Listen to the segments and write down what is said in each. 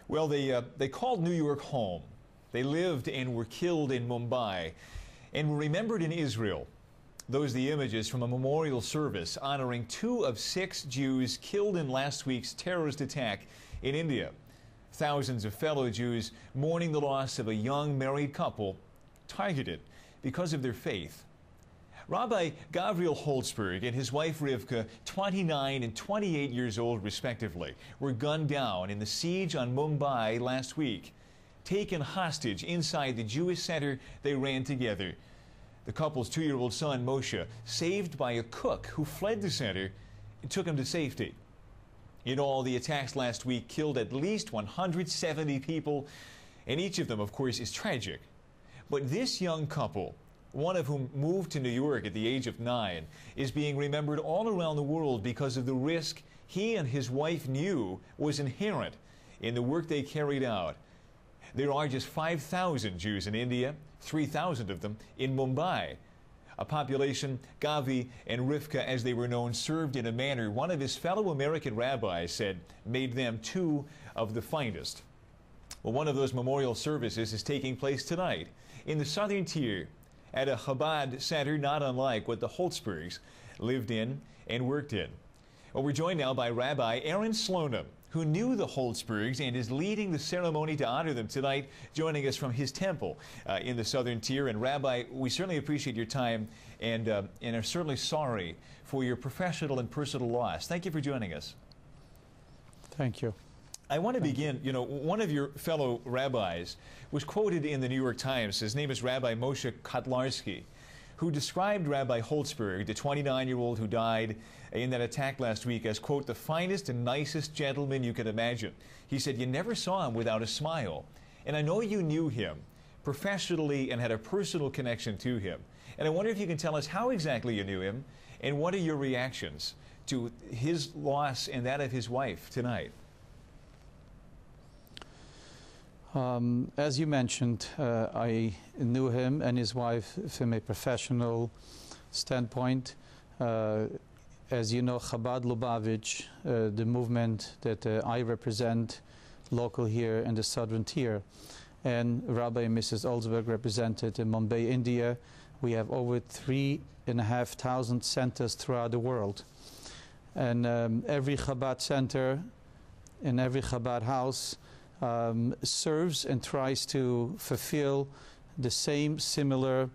Well, they called New York home. They lived and were killed in Mumbai and were remembered in Israel. Those are the images from a memorial service honoring 2 of 6 Jews killed in last week's terrorist attack in India. Thousands of fellow Jews mourning the loss of a young married couple targeted because of their faith. Rabbi Gavriel Holtzberg and his wife Rivkah, 29 and 28 years old respectively, were gunned down in the siege on Mumbai last week. Taken hostage inside the Jewish center they ran together. The couple's 2-year-old son, Moshe, saved by a cook who fled the center and took him to safety. In all, the attacks last week killed at least 170 people, and each of them, of course, is tragic. But this young couple, one of whom moved to New York at the age of 9, is being remembered all around the world because of the risk he and his wife knew was inherent in the work they carried out. There are just 5,000 Jews in India, 3,000 of them in Mumbai. A population Gavi and Rivkah, as they were known, served in a manner one of his fellow American rabbis said made them 2 of the finest. Well, one of those memorial services is taking place tonight in the southern tier at a Chabad center not unlike what the Holtzbergs lived in and worked in. Well, we're joined now by Rabbi Slonim, who knew the Holtzbergs and is leading the ceremony to honor them tonight, joining us from his temple in the southern tier. And Rabbi, we certainly appreciate your time and are certainly sorry for your professional and personal loss. Thank you for joining us. Thank you. I want to begin, one of your fellow rabbis was quoted in the New York Times. His name is Rabbi Moshe Kotlarsky, who described Rabbi Holtzberg, the 29-year-old who died in that attack last week, as, quote, the finest and nicest gentleman you could imagine. He said, you never saw him without a smile. And I know you knew him professionally and had a personal connection to him. And I wonder if you can tell us how exactly you knew him and what are your reactions to his loss and that of his wife tonight. As you mentioned, I knew him and his wife from a professional standpoint. As you know, Chabad Lubavitch, the movement that I represent local here in the southern tier, and Rabbi and Mrs. Holtzberg represented in Mumbai, India. We have over 3,500 centers throughout the world. And every Chabad center in every Chabad house serves and tries to fulfill the same similar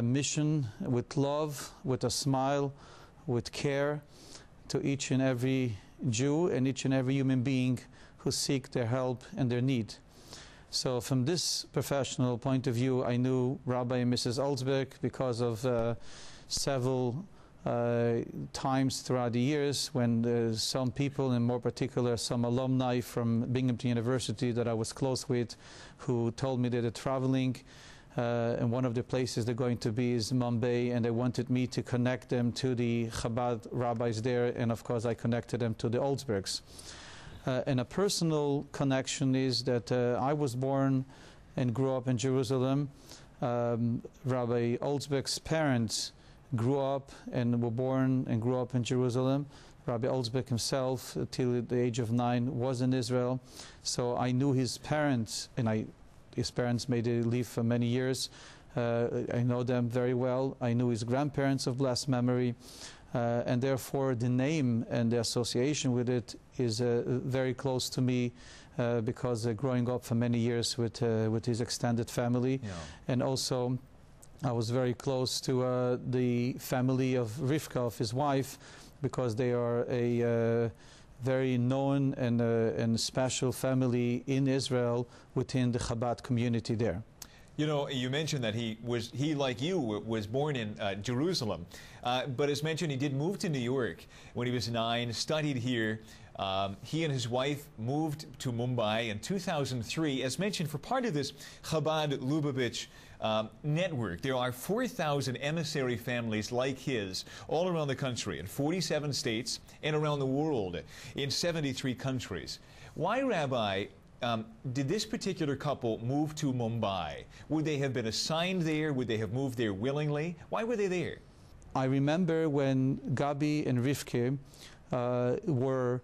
mission with love, with a smile, with care to each and every Jew and each and every human being who seek their help and their need. So from this professional point of view, I knew Rabbi and Mrs. Holtzberg because of several times throughout the years when some people, in more particular some alumni from Binghamton University that I was close with, who told me that they're traveling and one of the places they're going to be is Mumbai, and they wanted me to connect them to the Chabad rabbis there, and of course I connected them to the Holtzbergs. And a personal connection is that I was born and grew up in Jerusalem. Rabbi Holtzberg's parents grew up and were born and grew up in Jerusalem. Rabbi Holtzberg himself, till the age of 9, was in Israel. So I knew his parents, and his parents made a leave for many years. I know them very well. I knew his grandparents of blessed memory. And therefore the name and the association with it is very close to me because growing up for many years with his extended family. Yeah. And also I was very close to the family of Rivkah, of his wife, because they are a very known and special family in Israel within the Chabad community there. You know, you mentioned that he, like you, was born in Jerusalem. But as mentioned, he did move to New York when he was 9, studied here. He and his wife moved to Mumbai in 2003. As mentioned, for part of this Chabad Lubavitch network, there are 4,000 emissary families like his all around the country, in 47 states and around the world, in 73 countries. Why, Rabbi, did this particular couple move to Mumbai? Would they have been assigned there? Would they have moved there willingly? Why were they there? I remember when Gabi and Rivkah were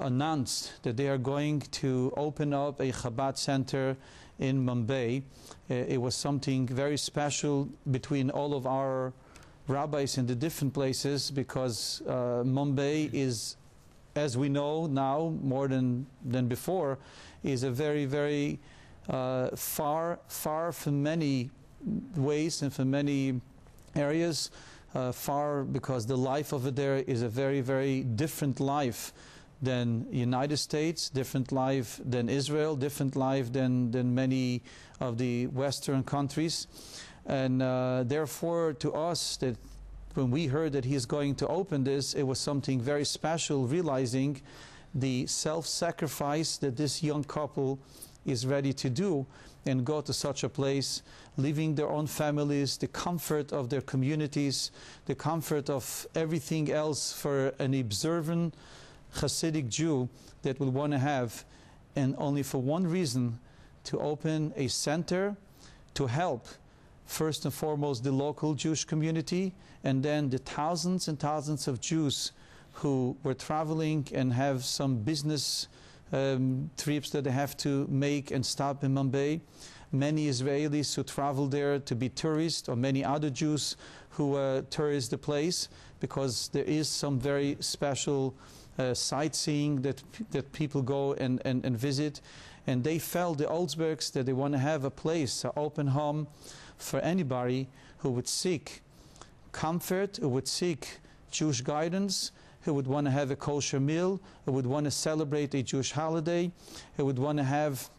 announced that they are going to open up a Chabad center in Mumbai. It was something very special between all of our rabbis in the different places, because Mumbai is, as we know now more than before, is a very, very far from many ways and from many areas, far because the life over there is a very, very different life than United States, different life than Israel, different life than many of the Western countries. And therefore, to us, that when we heard that he's going to open this, it was something very special, realizing the self-sacrifice that this young couple is ready to do and go to such a place, leaving their own families, the comfort of their communities, the comfort of everything else for an observant Hasidic Jew that will want to have, and only for one reason, to open a center to help first and foremost the local Jewish community, and then the thousands and thousands of Jews who were traveling and have some business trips that they have to make and stop in Mumbai. Many Israelis who travel there to be tourists, or many other Jews who tourist the place, because there is some very special sightseeing that people go and visit. And they felt, the Holtzbergs, that they want to have a place, an open home for anybody who would seek comfort, who would seek Jewish guidance, who would want to have a kosher meal, who would want to celebrate a Jewish holiday, who would want to have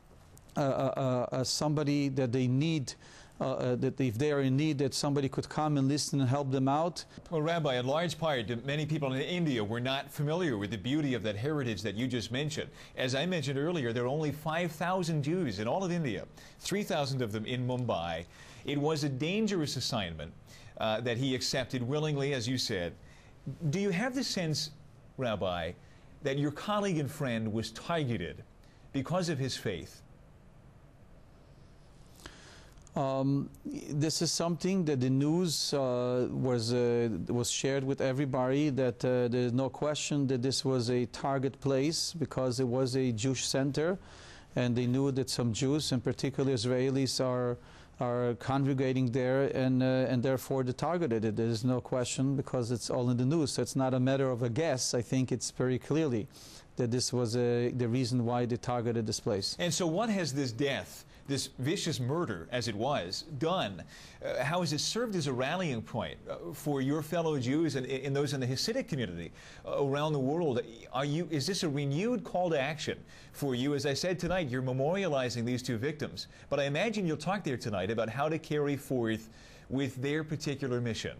somebody that they need, that if they are in need, that somebody could come and listen and help them out. Well, Rabbi, in large part, many people in India were not familiar with the beauty of that heritage that you just mentioned. As I mentioned earlier, there are only 5,000 Jews in all of India, 3,000 of them in Mumbai. It was a dangerous assignment that he accepted willingly, as you said. Do you have the sense, Rabbi, that your colleague and friend was targeted because of his faith? This is something that the news was shared with everybody, that there's no question that this was a target place because it was a Jewish center, and they knew that some Jews, and particularly Israelis, are congregating there, and therefore they targeted it. There's no question, because it's all in the news. So it's not a matter of a guess. I think it's very clearly that this was the reason why they targeted this place. And so what has this death, this vicious murder, as it was, done? How has it served as a rallying point for your fellow Jews and those in the Hasidic community around the world? Is this a renewed call to action for you? As I said tonight, you're memorializing these two victims, but I imagine you'll talk there tonight about how to carry forth with their particular mission.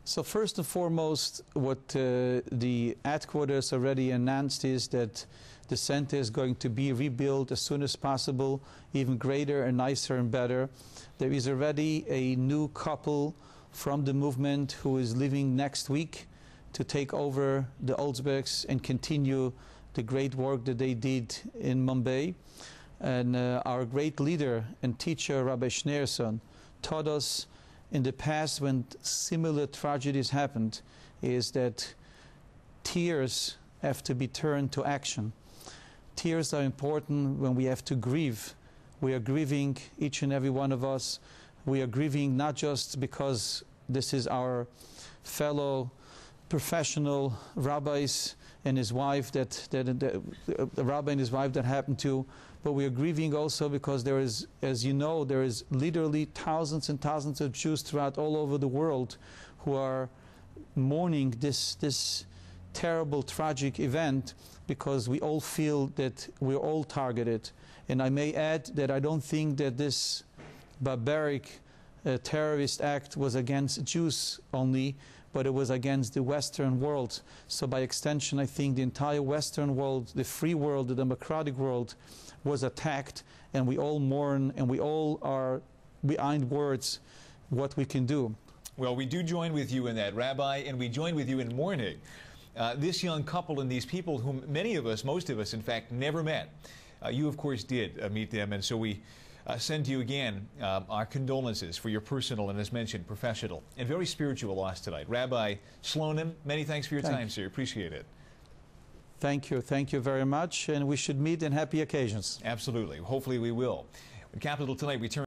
So first and foremost, what the headquarters already announced is that the center is going to be rebuilt as soon as possible, even greater and nicer and better. There is already a new couple from the movement who is leaving next week to take over the Holtzbergs and continue the great work that they did in Mumbai. And our great leader and teacher, Rabbi Schneerson, taught us in the past, when similar tragedies happened, is that tears have to be turned to action. Tears are important when we have to grieve. We are grieving, each and every one of us. We are grieving not just because this is our fellow professional rabbis and his wife, the rabbi and his wife that happened to, but we are grieving also because there is, as you know, there is literally thousands and thousands of Jews throughout all over the world who are mourning this terrible, tragic event, because we all feel that we're all targeted. And I may add that I don't think that this barbaric terrorist act was against Jews only, but it was against the Western world. So by extension, I think the entire Western world, the free world, the democratic world, was attacked, and we all mourn, and we all are behind words what we can do. Well, we do join with you in that, Rabbi, and we join with you in mourning this young couple and these people whom many of us, most of us, in fact, never met. You, of course, did meet them, and so we send to you again our condolences for your personal and, as mentioned, professional and very spiritual loss tonight. Rabbi Slonim, many thanks for your time, sir. Appreciate it. Thank you very much, and we should meet in happy occasions. Absolutely. Hopefully we will. In Capital tonight, we turn